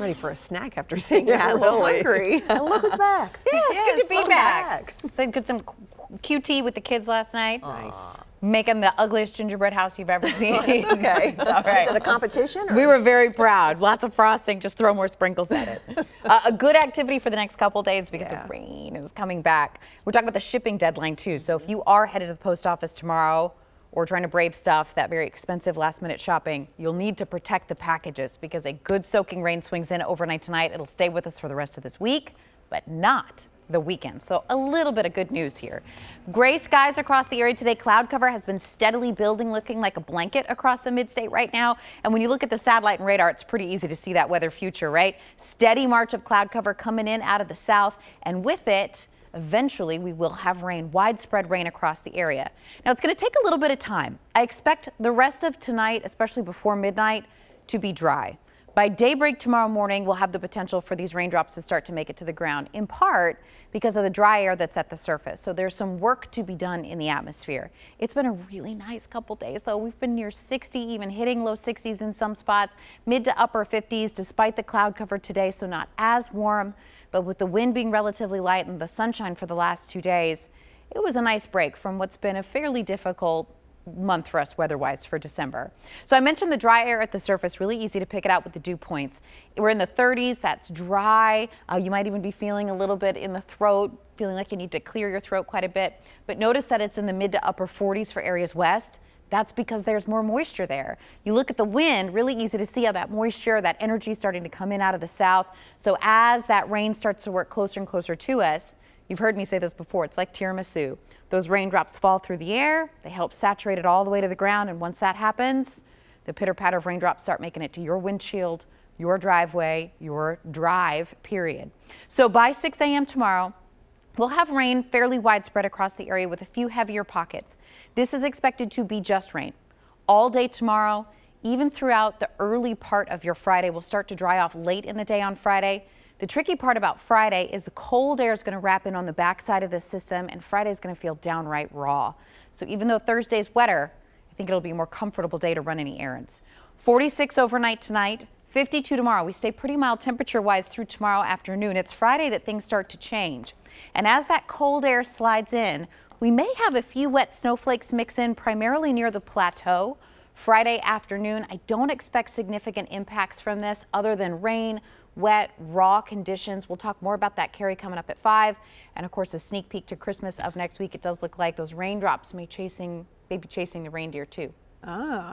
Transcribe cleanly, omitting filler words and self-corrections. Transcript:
ready for a snack after seeing that. Really. A little hungry. And look who's back. Yeah, it's good to be welcome back. So I did some QT with the kids last night. Nice. Making the ugliest gingerbread house you've ever seen. It's okay. It's all right. Is it a competition? Or? We were very proud. Lots of frosting. Just throw more sprinkles at it. A good activity for the next couple days because the rain is coming back. We're talking about the shipping deadline too. So if you are headed to the post office tomorrow or trying to brave stuff, that very expensive last minute shopping, you'll need to protect the packages because a good soaking rain swings in overnight tonight. It'll stay with us for the rest of this week, but not the weekend. So a little bit of good news here. Gray skies across the area today. Cloud cover has been steadily building, looking like a blanket across the mid-state right now. And when you look at the satellite and radar, it's pretty easy to see that weather future, right? Steady march of cloud cover coming in out of the south, and with it, eventually we will have rain, widespread rain across the area. Now it's going to take a little bit of time. I expect the rest of tonight, especially before midnight, to be dry. By daybreak tomorrow morning, we'll have the potential for these raindrops to start to make it to the ground, in part because of the dry air that's at the surface. So there's some work to be done in the atmosphere. It's been a really nice couple days, though. We've been near 60, even hitting low 60s in some spots, mid to upper 50s, despite the cloud cover today, so not as warm. But with the wind being relatively light and the sunshine for the last 2 days, it was a nice break from what's been a fairly difficult month for us weather-wise for December. So I mentioned the dry air at the surface, really easy to pick it out with the dew points. We're in the 30s, that's dry. You might even be feeling a little bit in the throat, feeling like you need to clear your throat quite a bit. But notice that it's in the mid to upper 40s for areas west. That's because there's more moisture there. You look at the wind, really easy to see how that moisture, that energy is starting to come in out of the south. So as that rain starts to work closer and closer to us, you've heard me say this before, it's like tiramisu. Those raindrops fall through the air, they help saturate it all the way to the ground, and once that happens, the pitter-patter of raindrops start making it to your windshield, your driveway, your drive, period. So by 6 a.m. tomorrow, we'll have rain fairly widespread across the area with a few heavier pockets. This is expected to be just rain. All day tomorrow, even throughout the early part of your Friday, will start to dry off late in the day on Friday. The tricky part about Friday is the cold air is going to wrap in on the backside of the system, and Friday is going to feel downright raw. So even though Thursday's wetter, I think it'll be a more comfortable day to run any errands. 46 overnight tonight, 52 tomorrow. We stay pretty mild temperature-wise through tomorrow afternoon. It's Friday that things start to change. And as that cold air slides in, we may have a few wet snowflakes mix in primarily near the plateau. Friday afternoon, I don't expect significant impacts from this other than rain, wet, raw conditions. We'll talk more about that, Carrie, coming up at 5. And of course, a sneak peek to Christmas of next week. It does look like those raindrops may be chasing the reindeer too. Oh.